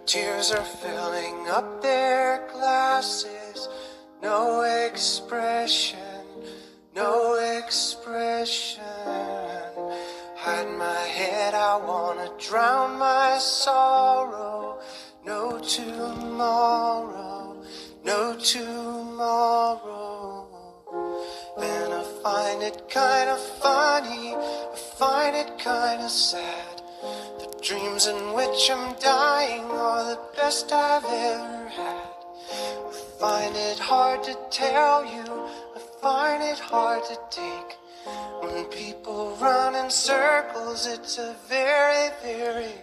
Tears are filling up their glasses. No expression, no expression. Hide my head, I wanna drown my sorrow. No tomorrow, no tomorrow. And I find it kinda funny, I find it kinda sad. The dreams in which I'm dying are the best I've ever had. I find it hard to tell you, I find it hard to take. When people run in circles, it's a very, very